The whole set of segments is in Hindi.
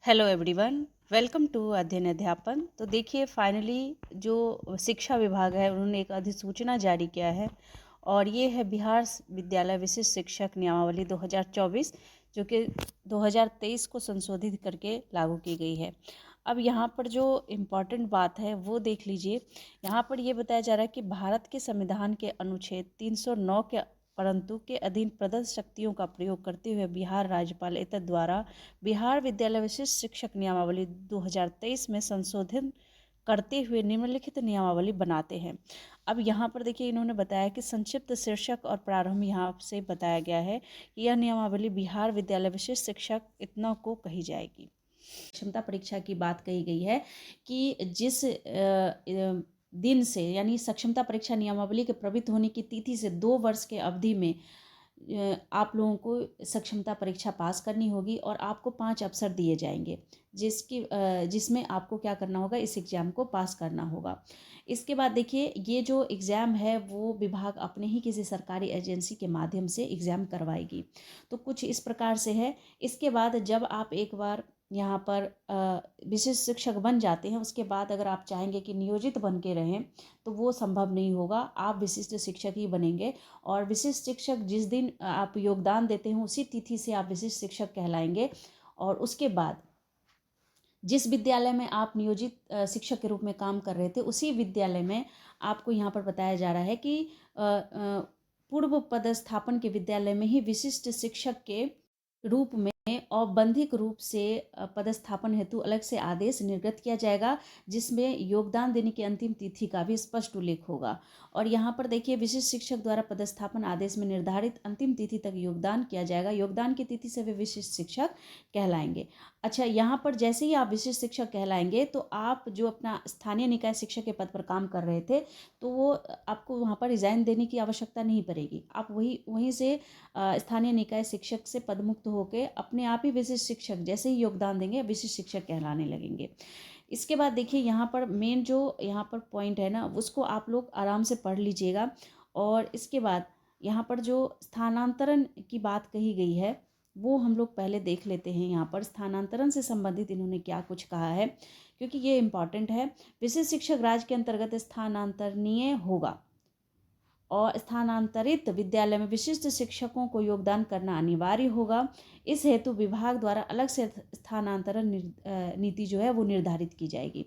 हेलो एवरीवन, वेलकम टू अध्ययन अध्यापन। तो देखिए फाइनली जो शिक्षा विभाग है उन्होंने एक अधिसूचना जारी किया है और ये है बिहार विद्यालय विशिष्ट शिक्षक नियमावली 2024 जो कि 2023 को संशोधित करके लागू की गई है। अब यहाँ पर जो इम्पॉर्टेंट बात है वो देख लीजिए। यहाँ पर ये बताया जा रहा है कि भारत के संविधान के अनुच्छेद 309 के परंतु के अधीन प्रदत्त शक्तियों का प्रयोग करते हुए बिहार राज्यपाल एतद द्वारा बिहार विद्यालय विशिष्ट शिक्षक नियमावली 2023 में संशोधन करते हुए निम्नलिखित नियमावली बनाते हैं। अब यहाँ पर देखिए इन्होंने बताया कि संक्षिप्त शीर्षक और प्रारंभ यहाँ से बताया गया है कि यह नियमावली बिहार विद्यालय विशिष्ट शिक्षक इतना को कही जाएगी। क्षमता परीक्षा की बात कही गई है कि जिस दिन से यानी सक्षमता परीक्षा नियमावली के प्रवृत्त होने की तिथि से 2 वर्ष के अवधि में आप लोगों को सक्षमता परीक्षा पास करनी होगी और आपको 5 अवसर दिए जाएंगे जिसमें आपको क्या करना होगा, इस एग्ज़ाम को पास करना होगा। इसके बाद देखिए ये जो एग्ज़ाम है वो विभाग अपने ही किसी सरकारी एजेंसी के माध्यम से एग्ज़ाम करवाएगी। तो कुछ इस प्रकार से है। इसके बाद जब आप एक बार यहाँ पर विशिष्ट शिक्षक बन जाते हैं उसके बाद अगर आप चाहेंगे कि नियोजित बन के रहें तो वो संभव नहीं होगा। आप विशिष्ट शिक्षक ही बनेंगे और विशिष्ट शिक्षक जिस दिन आप योगदान देते हैं उसी तिथि से आप विशिष्ट शिक्षक कहलाएंगे। और उसके बाद जिस विद्यालय में आप नियोजित शिक्षक के रूप में काम कर रहे थे उसी विद्यालय में आपको यहाँ पर बताया जा रहा है कि पूर्व पदस्थापन के विद्यालय में ही विशिष्ट शिक्षक के रूप में औपबंधिक रूप से पदस्थापन हेतु अलग से आदेश निर्गत किया जाएगा जिसमें योगदान देने की अंतिम तिथि का भी स्पष्ट उल्लेख होगा। और यहाँ पर देखिए विशिष्ट शिक्षक द्वारा पदस्थापन आदेश में निर्धारित अंतिम तिथि तक योगदान किया जाएगा। योगदान की तिथि से वे विशिष्ट शिक्षक कहलाएंगे। अच्छा, यहाँ पर जैसे ही आप विशिष्ट शिक्षक कहलाएंगे तो आप जो अपना स्थानीय निकाय शिक्षक के पद पर काम कर रहे थे तो वो आपको वहाँ पर रिजाइन देने की आवश्यकता नहीं पड़ेगी। आप वहीं से स्थानीय निकाय शिक्षक से पदमुक्त होकर अपने आप ही विशिष्ट शिक्षक जैसे ही योगदान देंगे विशिष्ट शिक्षक कहलाने लगेंगे। इसके बाद देखिए यहाँ पर मेन जो यहाँ पर पॉइंट है ना उसको आप लोग आराम से पढ़ लीजिएगा। और इसके बाद यहाँ पर जो स्थानांतरण की बात कही गई है वो हम लोग पहले देख लेते हैं। यहाँ पर स्थानांतरण से संबंधित इन्होंने क्या कुछ कहा है क्योंकि ये इम्पॉर्टेंट है। विशिष्ट शिक्षक राज्य के अंतर्गत स्थानांतरणीय होगा और स्थानांतरित विद्यालय में विशिष्ट शिक्षकों को योगदान करना अनिवार्य होगा। इस हेतु विभाग द्वारा अलग से स्थानांतरण नीति जो है वो निर्धारित की जाएगी।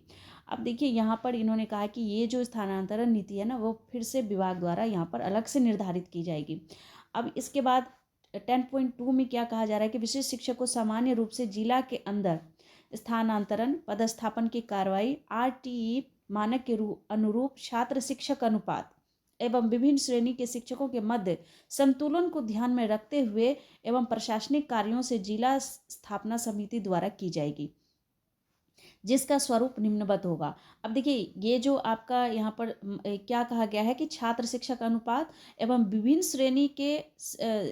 अब देखिए यहाँ पर इन्होंने कहा कि ये जो स्थानांतरण नीति है ना वो फिर से विभाग द्वारा यहाँ पर अलग से निर्धारित की जाएगी। अब इसके बाद 10.2 में क्या कहा जा रहा है कि विशिष्ट शिक्षक को सामान्य रूप से जिला के अंदर स्थानांतरण पदस्थापन की कार्रवाई RTE मानक के अनुरूप छात्र शिक्षक अनुपात एवं विभिन्न श्रेणी के शिक्षकों के मध्य संतुलन को ध्यान में रखते हुए एवं प्रशासनिक कार्यों से जिला स्थापना समिति द्वारा की जाएगी जिसका स्वरूप निम्नवत होगा। अब देखिए ये जो आपका यहाँ पर क्या कहा गया है कि छात्र शिक्षक अनुपात एवं विभिन्न श्रेणी के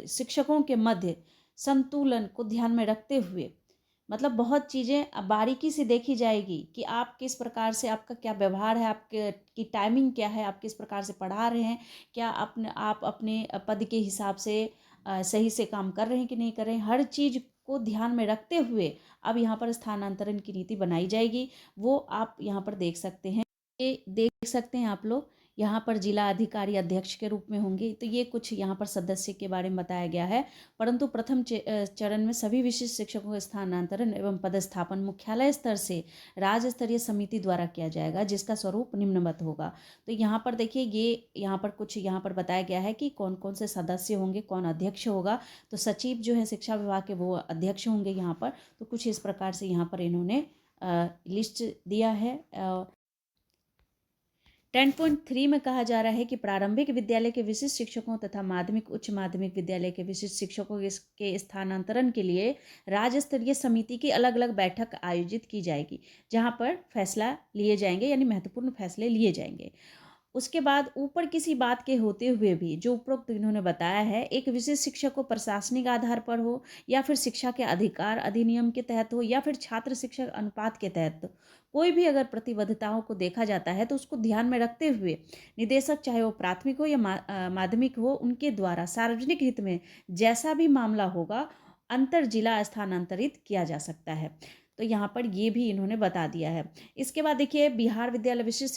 शिक्षकों के मध्य संतुलन को ध्यान में रखते हुए मतलब बहुत चीज़ें बारीकी से देखी जाएगी कि आप किस प्रकार से आपका क्या व्यवहार है, आपके की टाइमिंग क्या है, आप किस प्रकार से पढ़ा रहे हैं, क्या आप अपने पद के हिसाब से सही से काम कर रहे हैं कि नहीं कर रहे हैं। हर चीज़ को ध्यान में रखते हुए अब यहाँ पर स्थानांतरण की नीति बनाई जाएगी। वो आप यहाँ पर देख सकते हैं। ये देख सकते हैं आप लोग यहाँ पर जिला अधिकारी अध्यक्ष के रूप में होंगे। तो ये कुछ यहाँ पर सदस्य के बारे में बताया गया है। परंतु प्रथम चरण में सभी विशिष्ट शिक्षकों का स्थानांतरण एवं पदस्थापन मुख्यालय स्तर से राज्य स्तरीय समिति द्वारा किया जाएगा जिसका स्वरूप निम्नवत होगा। तो यहाँ पर देखिए ये यहाँ पर कुछ यहाँ पर बताया गया है कि कौन कौन से सदस्य होंगे, कौन अध्यक्ष होगा। तो सचिव जो है शिक्षा विभाग के वो अध्यक्ष होंगे यहाँ पर। तो कुछ इस प्रकार से यहाँ पर इन्होंने लिस्ट दिया है। 10.3 में कहा जा रहा है कि प्रारंभिक विद्यालय के विशिष्ट शिक्षकों तथा माध्यमिक उच्च माध्यमिक विद्यालय के विशिष्ट शिक्षकों के स्थानांतरण के लिए राज्य स्तरीय समिति की अलग अलग बैठक आयोजित की जाएगी जहां पर फैसला लिए जाएंगे यानी महत्वपूर्ण फैसले लिए जाएंगे। उसके बाद ऊपर किसी बात के होते हुए भी जो उपरोक्त इन्होंने बताया है एक विशिष्ट शिक्षक को प्रशासनिक आधार पर हो या फिर शिक्षा के अधिकार अधिनियम के तहत हो या फिर छात्र शिक्षक अनुपात के तहत कोई भी अगर प्रतिबद्धताओं को देखा जाता है तो उसको ध्यान में रखते हुए निदेशक चाहे वो प्राथमिक हो या माध्यमिक हो उनके द्वारा सार्वजनिक हित में जैसा भी मामला होगा अंतर जिला स्थानांतरित किया जा सकता है। तो यहाँ पर ये भी इन्होंने बता दिया है। इसके बाद देखिए बिहार विद्यालय विशिष्ट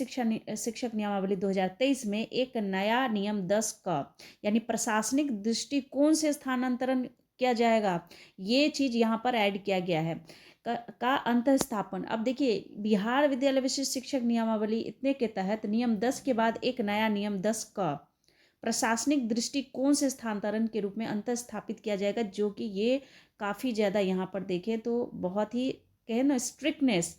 शिक्षक नियमावली 2023 में एक नया नियम 10 का यानी प्रशासनिक दृष्टिकोण से स्थानांतरण किया जाएगा, ये चीज़ यहाँ पर ऐड किया गया है का अंतःस्थापन। अब देखिए बिहार विद्यालय विशिष्ट शिक्षक नियमावली इतने के तहत नियम 10 के बाद एक नया नियम 10 का प्रशासनिक दृष्टिकोण से स्थानांतरण के रूप में अंतःस्थापित किया जाएगा, जो कि ये काफ़ी ज़्यादा यहाँ पर देखें तो बहुत ही कहें ना स्ट्रिक्टनेस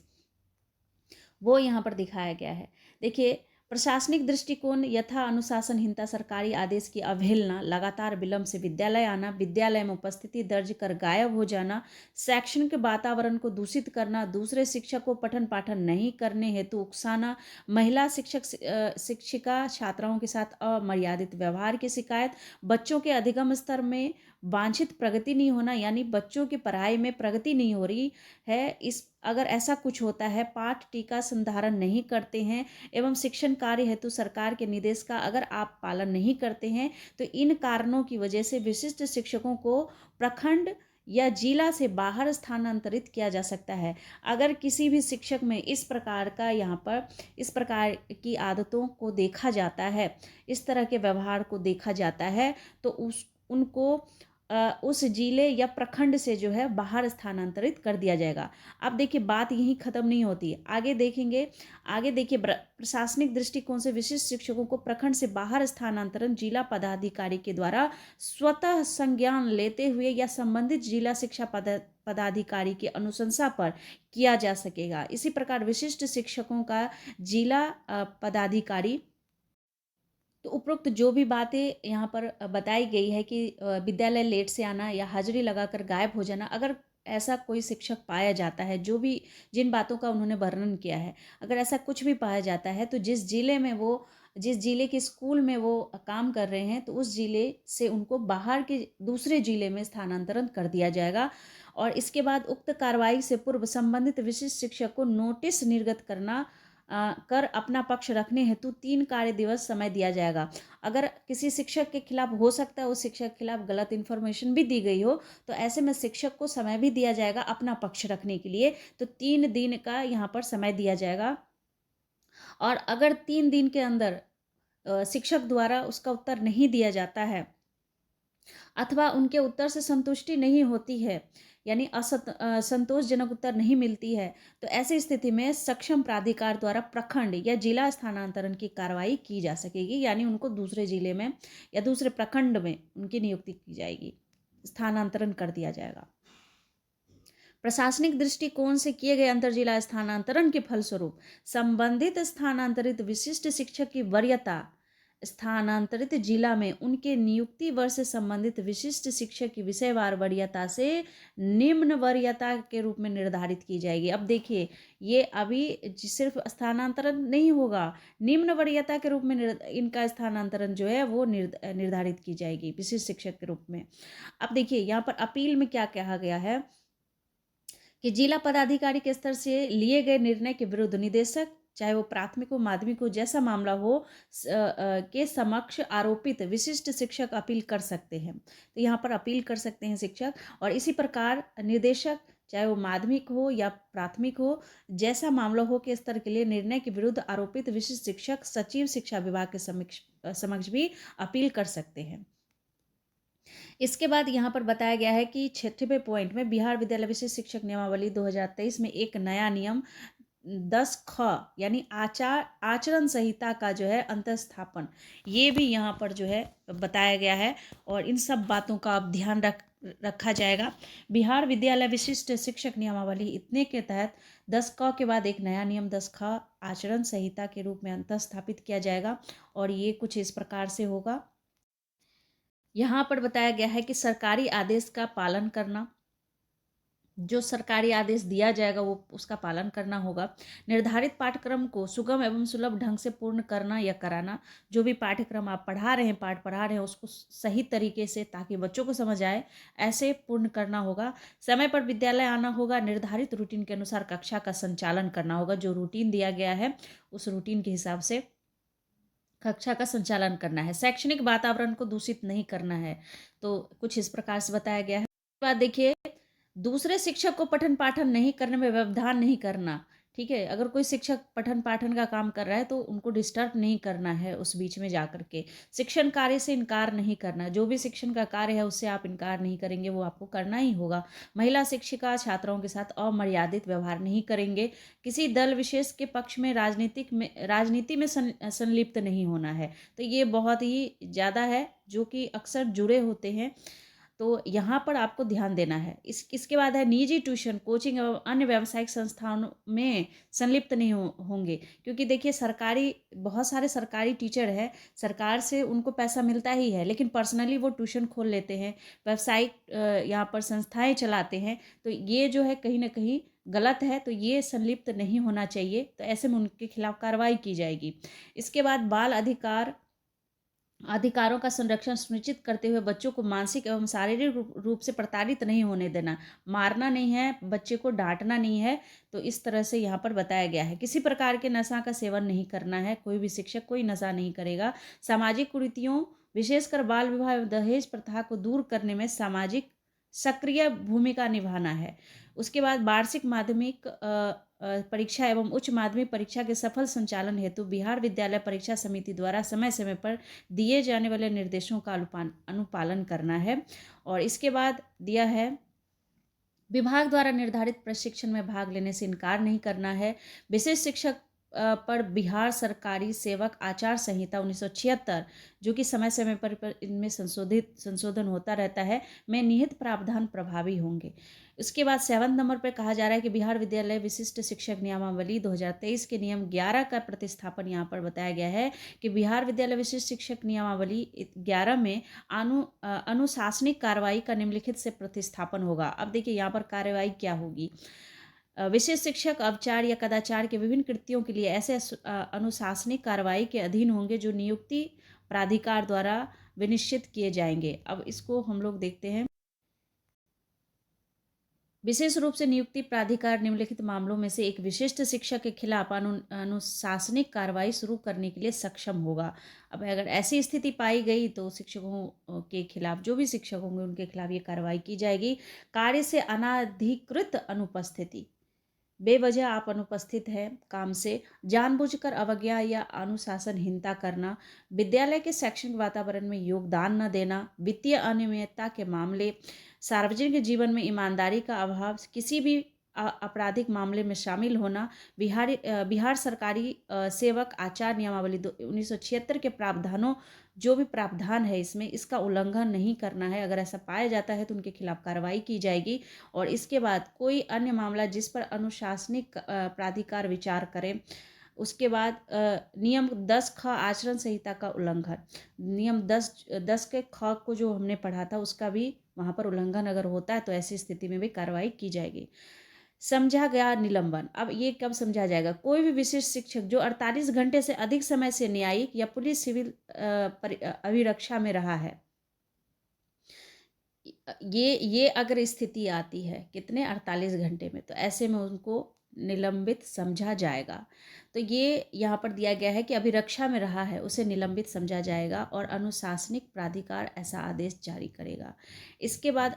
वो यहाँ पर दिखाया गया है। देखिए प्रशासनिक दृष्टिकोण यथा अनुशासनहीनता, सरकारी आदेश की अवहेलना, लगातार विलंब से विद्यालय आना, विद्यालय में उपस्थिति दर्ज कर गायब हो जाना, शैक्षणिक वातावरण को दूषित करना, दूसरे शिक्षक को पठन पाठन नहीं करने हेतु उकसाना, महिला शिक्षिका छात्राओं के साथ अमर्यादित व्यवहार की शिकायत, बच्चों के अधिगम स्तर में वांछित प्रगति नहीं होना, यानी बच्चों की पढ़ाई में प्रगति नहीं हो रही है, इस अगर ऐसा कुछ होता है, पाठ टीका संधारण नहीं करते हैं एवं शिक्षण कार्य हेतु सरकार के निर्देश का अगर आप पालन नहीं करते हैं, तो इन कारणों की वजह से विशिष्ट शिक्षकों को प्रखंड या जिला से बाहर स्थानांतरित किया जा सकता है। अगर किसी भी शिक्षक में इस प्रकार का यहाँ पर इस प्रकार की आदतों को देखा जाता है, इस तरह के व्यवहार को देखा जाता है, तो उनको उस जिले या प्रखंड से जो है बाहर स्थानांतरित कर दिया जाएगा। अब देखिए बात यहीं ख़त्म नहीं होती, आगे देखेंगे। आगे देखिए प्रशासनिक दृष्टिकोण से विशिष्ट शिक्षकों को प्रखंड से बाहर स्थानांतरण जिला पदाधिकारी के द्वारा स्वतः संज्ञान लेते हुए या संबंधित जिला शिक्षा पदाधिकारी की अनुशंसा पर किया जा सकेगा। इसी प्रकार विशिष्ट शिक्षकों का जिला पदाधिकारी, तो उपरोक्त जो भी बातें यहाँ पर बताई गई है कि विद्यालय लेट से आना या हाजिरी लगाकर गायब हो जाना, अगर ऐसा कोई शिक्षक पाया जाता है, जो भी जिन बातों का उन्होंने वर्णन किया है, अगर ऐसा कुछ भी पाया जाता है, तो जिस जिले के स्कूल में वो काम कर रहे हैं, तो उस जिले से उनको बाहर के दूसरे जिले में स्थानांतरण कर दिया जाएगा। और इसके बाद उक्त कार्रवाई से पूर्व संबंधित विशिष्ट शिक्षक को नोटिस निर्गत कर अपना पक्ष रखने हेतु 3 कार्य दिवस समय दिया जाएगा। अगर किसी शिक्षक के खिलाफ हो सकता है उस शिक्षक के खिलाफ गलत इन्फॉर्मेशन भी दी गई हो, तो ऐसे में शिक्षक को समय भी दिया जाएगा अपना पक्ष रखने के लिए, तो 3 दिन का यहाँ पर समय दिया जाएगा। और अगर 3 दिन के अंदर शिक्षक द्वारा उसका उत्तर नहीं दिया जाता है अथवा उनके उत्तर से संतुष्टि नहीं होती है, यानी संतोषजनक उत्तर नहीं मिलती है, तो ऐसी स्थिति में सक्षम प्राधिकार द्वारा प्रखंड या जिला स्थानांतरण की कार्रवाई की जा सकेगी, यानी उनको दूसरे जिले में या दूसरे प्रखंड में उनकी नियुक्ति की जाएगी, स्थानांतरण कर दिया जाएगा। प्रशासनिक दृष्टिकोण से किए गए अंतरजिला स्थानांतरण के फलस्वरूप संबंधित स्थानांतरित विशिष्ट शिक्षक की वरीयता स्थानांतरित जिला में उनके नियुक्ति वर्ष से संबंधित विशिष्ट शिक्षक की विषयवार वरीयता से निम्न वरीयता के रूप में निर्धारित की जाएगी। अब देखिए ये अभी सिर्फ स्थानांतरण नहीं होगा, निम्न वरीयता के रूप में इनका स्थानांतरण जो है वो निर्धारित की जाएगी विशिष्ट शिक्षक के रूप में। अब देखिए यहाँ पर अपील में क्या कहा गया है कि जिला पदाधिकारी के स्तर से लिए गए निर्णय के विरुद्ध निदेशक, चाहे वो प्राथमिक हो माध्यमिक हो, जैसा मामला हो के समक्ष आरोपित विशिष्ट शिक्षक अपील कर सकते हैं। तो यहाँ पर अपील कर सकते हैं शिक्षक। और इसी प्रकार निर्देशक, चाहे वो माध्यमिक हो या प्राथमिक हो, जैसा मामला हो के स्तर के लिए निर्णय के विरुद्ध आरोपित विशिष्ट शिक्षक सचिव शिक्षा विभाग के समक्ष भी अपील कर सकते हैं। इसके बाद यहाँ पर बताया गया है कि 6वें पॉइंट में बिहार विद्यालय विशिष्ट शिक्षक नियमावली 2023 में एक नया नियम 10 ख यानी आचरण संहिता का जो है अंतःस्थापन, ये भी यहाँ पर जो है बताया गया है। और इन सब बातों का अब ध्यान रखा जाएगा। बिहार विद्यालय विशिष्ट शिक्षक नियमावली इतने के तहत 10 क के बाद एक नया नियम 10 ख आचरण संहिता के रूप में अंतःस्थापित किया जाएगा। और ये कुछ इस प्रकार से होगा। यहाँ पर बताया गया है कि सरकारी आदेश का पालन करना, जो सरकारी आदेश दिया जाएगा वो उसका पालन करना होगा। निर्धारित पाठ्यक्रम को सुगम एवं सुलभ ढंग से पूर्ण करना या कराना, जो भी पाठ्यक्रम आप पाठ पढ़ा रहे हैं उसको सही तरीके से, ताकि बच्चों को समझ आए, ऐसे पूर्ण करना होगा। समय पर विद्यालय आना होगा। निर्धारित रूटीन के अनुसार कक्षा का संचालन करना होगा। जो रूटीन दिया गया है उस रूटीन के हिसाब से कक्षा का संचालन करना है। शैक्षणिक वातावरण को दूषित नहीं करना है। तो कुछ इस प्रकार से बताया गया है। बाद देखिए दूसरे शिक्षक को पठन पाठन नहीं करने में व्यवधान नहीं करना। ठीक है, अगर कोई शिक्षक पठन पाठन का काम कर रहा है तो उनको डिस्टर्ब नहीं करना है उस बीच में जा कर के। शिक्षण कार्य से इनकार नहीं करना, जो भी शिक्षण का कार्य है उससे आप इनकार नहीं करेंगे, वो आपको करना ही होगा। महिला शिक्षिका छात्राओं के साथ अमर्यादित व्यवहार नहीं करेंगे। किसी दल विशेष के पक्ष में राजनीति में संलिप्त नहीं होना है। तो ये बहुत ही ज़्यादा है, जो कि अक्सर जुड़े होते हैं, तो यहाँ पर आपको ध्यान देना है। इसके बाद है निजी ट्यूशन, कोचिंग एवं अन्य व्यावसायिक संस्थानों में संलिप्त नहीं होंगे, क्योंकि देखिए सरकारी, बहुत सारे सरकारी टीचर हैं, सरकार से उनको पैसा मिलता ही है, लेकिन पर्सनली वो ट्यूशन खोल लेते हैं, व्यावसायिक यहाँ पर संस्थाएं चलाते हैं। तो ये जो है कहीं ना कहीं गलत है, तो ये संलिप्त नहीं होना चाहिए। तो ऐसे में उनके खिलाफ कार्रवाई की जाएगी। इसके बाद बाल अधिकारों का संरक्षण सुनिश्चित करते हुए बच्चों को मानसिक एवं शारीरिक रूप से प्रताड़ित नहीं होने देना। मारना नहीं है, बच्चे को डांटना नहीं है। तो इस तरह से यहाँ पर बताया गया है। किसी प्रकार के नशा का सेवन नहीं करना है, कोई भी शिक्षक कोई नशा नहीं करेगा। सामाजिक कुरीतियों, विशेषकर बाल विवाह एवं दहेज प्रथा को दूर करने में सामाजिक सक्रिय भूमिका निभाना है। उसके बाद वार्षिक माध्यमिक परीक्षा एवं उच्च माध्यमिक परीक्षा के सफल संचालन हेतु बिहार विद्यालय परीक्षा समिति द्वारा समय समय पर दिए जाने वाले निर्देशों का अनुपालन करना है। और इसके बाद दिया है, विभाग द्वारा निर्धारित प्रशिक्षण में भाग लेने से इनकार नहीं करना है। विशेष शिक्षक पर बिहार सरकारी सेवक आचार संहिता 1976, जो कि समय समय पर इनमें संशोधन होता रहता है, में निहित प्रावधान प्रभावी होंगे। उसके बाद 7 नंबर पर कहा जा रहा है कि बिहार विद्यालय विशिष्ट शिक्षक नियमावली 2023 के नियम 11 का प्रतिस्थापन यहाँ पर बताया गया है कि बिहार विद्यालय विशिष्ट शिक्षक नियमावली 11 में अनुशासनिक कार्रवाई का निम्नलिखित से प्रतिस्थापन होगा। अब देखिए यहाँ पर कार्रवाई क्या होगी। विशेष शिक्षक अवचार या कदाचार के विभिन्न कृत्यों के लिए ऐसे अनुशासनिक कार्रवाई के अधीन होंगे जो नियुक्ति प्राधिकार द्वारा विनिश्चित किए जाएंगे। अब इसको हम लोग देखते हैं। विशेष रूप से नियुक्ति प्राधिकार निम्नलिखित मामलों में से एक विशिष्ट शिक्षक के खिलाफ अनुशासनिक कार्रवाई शुरू करने के लिए सक्षम होगा। अब अगर ऐसी स्थिति पाई गई तो शिक्षकों के खिलाफ, जो भी शिक्षक होंगे उनके खिलाफ ये कार्रवाई की जाएगी। कार्य से अनाधिकृत अनुपस्थिति, बेवजह आप अनुपस्थित हैं काम से, जानबूझकर अवज्ञा या अनुशासनहीनता करना, विद्यालय के शैक्षणिक वातावरण में योगदान न देना, वित्तीय अनियमितता के मामले, सार्वजनिक जीवन में ईमानदारी का अभाव, किसी भी आपराधिक मामले में शामिल होना, बिहार सरकारी सेवक आचार नियमावली 1976 के प्रावधानों, जो भी प्रावधान है इसमें, इसका उल्लंघन नहीं करना है। अगर ऐसा पाया जाता है तो उनके खिलाफ कार्रवाई की जाएगी। और इसके बाद कोई अन्य मामला जिस पर अनुशासनिक प्राधिकार विचार करे। उसके बाद नियम 10 ख आचरण संहिता का उल्लंघन, नियम 10 के ख को जो हमने पढ़ा था उसका भी वहाँ पर उल्लंघन अगर होता है तो ऐसी स्थिति में भी कार्रवाई की जाएगी। समझा गया निलंबन। अब ये कब समझा जाएगा? कोई भी विशिष्ट शिक्षक जो 48 घंटे से अधिक समय से न्यायिक या पुलिस सिविल अभिरक्षा में रहा है, ये अगर स्थिति आती है कितने 48 घंटे में, तो ऐसे में उनको निलंबित समझा जाएगा। तो ये यहाँ पर दिया गया है कि अभिरक्षा में रहा है उसे निलंबित समझा जाएगा और अनुशासनिक प्राधिकार ऐसा आदेश जारी करेगा। इसके बाद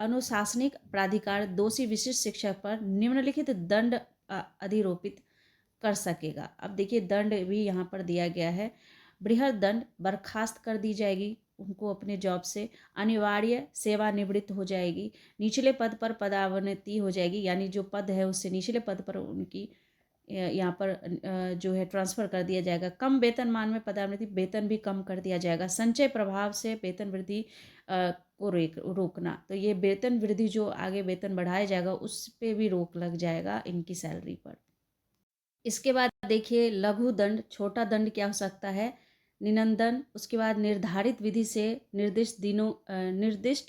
अनुशासनिक प्राधिकार दोषी विशिष्ट शिक्षक पर निम्नलिखित दंड अधिरोपित कर सकेगा। अब देखिए दंड भी यहाँ पर दिया गया है। बृहद दंड, बर्खास्त कर दी जाएगी उनको अपने जॉब से, अनिवार्य सेवानिवृत्त हो जाएगी, निचले पद पर पदावनति हो जाएगी, यानी जो पद है उससे निचले पद पर उनकी यहाँ पर जो है ट्रांसफ़र कर दिया जाएगा। कम वेतनमान में पदोन्नति, वेतन भी कम कर दिया जाएगा। संचय प्रभाव से वेतन वृद्धि को रोकना, तो ये वेतन वृद्धि जो आगे वेतन बढ़ाया जाएगा उस पर भी रोक लग जाएगा इनकी सैलरी पर। इसके बाद देखिए लघु दंड, छोटा दंड क्या हो सकता है? निनंदन। उसके बाद निर्धारित विधि से निर्दिष्ट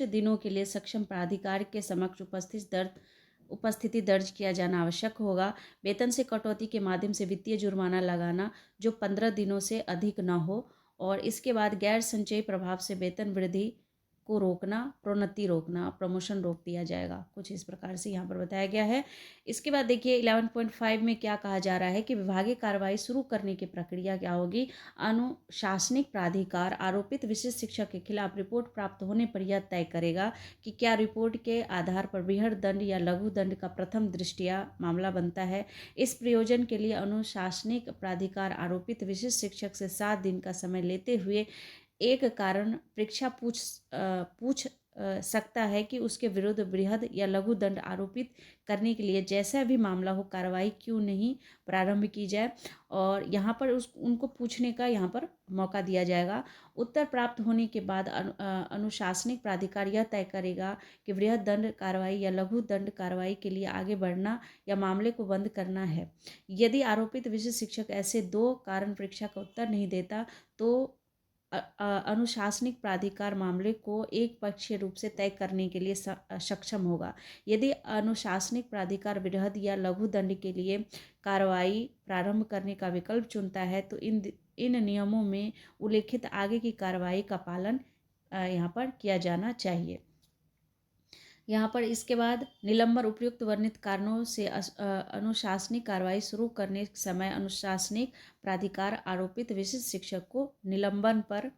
दिनों के लिए सक्षम प्राधिकार के समक्ष उपस्थिति दर्ज किया जाना आवश्यक होगा। वेतन से कटौती के माध्यम से वित्तीय जुर्माना लगाना जो 15 दिनों से अधिक न हो। और इसके बाद गैर संचयी प्रभाव से वेतन वृद्धि को रोकना, प्रोन्नति रोकना, प्रमोशन रोक दिया जाएगा। कुछ इस प्रकार से यहाँ पर बताया गया है। इसके बाद देखिए 11.5 में क्या कहा जा रहा है कि विभागीय कार्रवाई शुरू करने की प्रक्रिया क्या होगी। अनुशासनिक प्राधिकार आरोपित विशिष्ट शिक्षक के खिलाफ रिपोर्ट प्राप्त होने पर यह तय करेगा कि क्या रिपोर्ट के आधार पर बृहद दंड या लघु दंड का प्रथम दृष्टया मामला बनता है। इस प्रयोजन के लिए अनुशासनिक प्राधिकार आरोपित विशिष्ट शिक्षक से 7 दिन का समय लेते हुए एक कारण परीक्षा पूछ सकता है कि उसके विरुद्ध बृहद या लघु दंड आरोपित करने के लिए जैसा भी मामला हो कार्रवाई क्यों नहीं प्रारंभ की जाए, और यहाँ पर उनको पूछने का यहाँ पर मौका दिया जाएगा। उत्तर प्राप्त होने के बाद अनुशासनिक प्राधिकार यह तय करेगा कि बृहद दंड कार्रवाई या लघु दंड कार्रवाई के लिए आगे बढ़ना या मामले को बंद करना है। यदि आरोपित विशिष्ट शिक्षक ऐसे 2 कारण परीक्षा का उत्तर नहीं देता तो अनुशासनिक प्राधिकार मामले को एक पक्षीय रूप से तय करने के लिए सक्षम होगा। यदि अनुशासनिक प्राधिकार बृहद या लघु दंड के लिए कार्रवाई प्रारंभ करने का विकल्प चुनता है तो इन नियमों में उल्लेखित आगे की कार्रवाई का पालन यहाँ पर किया जाना चाहिए। यहाँ पर इसके बाद निलंबन उपयुक्त वर्णित कारणों से अनुशासनिक कार्रवाई शुरू करने के समय अनुशासनिक प्राधिकार आरोपित विशिष्ट शिक्षक को निलंबन पर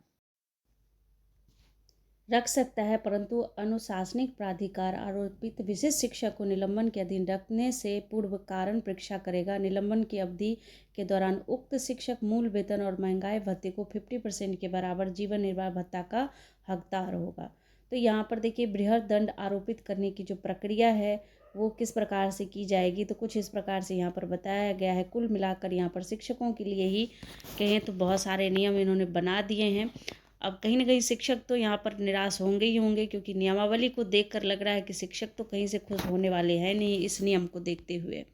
रख सकता है, परंतु अनुशासनिक प्राधिकार आरोपित विशिष्ट शिक्षक को निलंबन के अधीन रखने से पूर्व कारण परीक्षा करेगा। निलंबन की अवधि के दौरान उक्त शिक्षक मूल वेतन और महंगाई भत्ते को 50% के बराबर जीवन निर्वाह भत्ता का हकदार होगा। तो यहाँ पर देखिए बृहद दंड आरोपित करने की जो प्रक्रिया है वो किस प्रकार से की जाएगी, तो कुछ इस प्रकार से यहाँ पर बताया गया है। कुल मिलाकर यहाँ पर शिक्षकों के लिए ही कहें तो बहुत सारे नियम इन्होंने बना दिए हैं। अब कहीं ना कहीं शिक्षक तो यहाँ पर निराश होंगे ही होंगे, क्योंकि नियमावली को देखकर लग रहा है कि शिक्षक तो कहीं से खुश होने वाले हैं नहीं इस नियम को देखते हुए।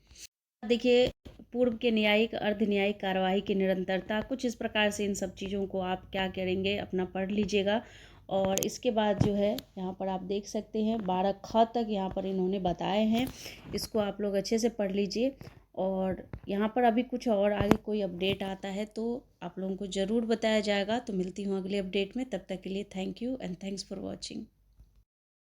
देखिए पूर्व के न्यायिक अर्ध न्यायिक कार्यवाही की निरंतरता, कुछ इस प्रकार से इन सब चीज़ों को आप क्या करेंगे अपना पढ़ लीजिएगा। और इसके बाद जो है यहाँ पर आप देख सकते हैं 12 ख तक यहाँ पर इन्होंने बताए हैं, इसको आप लोग अच्छे से पढ़ लीजिए। और यहाँ पर अभी कुछ और आगे कोई अपडेट आता है तो आप लोगों को ज़रूर बताया जाएगा। तो मिलती हूँ अगले अपडेट में, तब तक के लिए thank you and thanks for watching.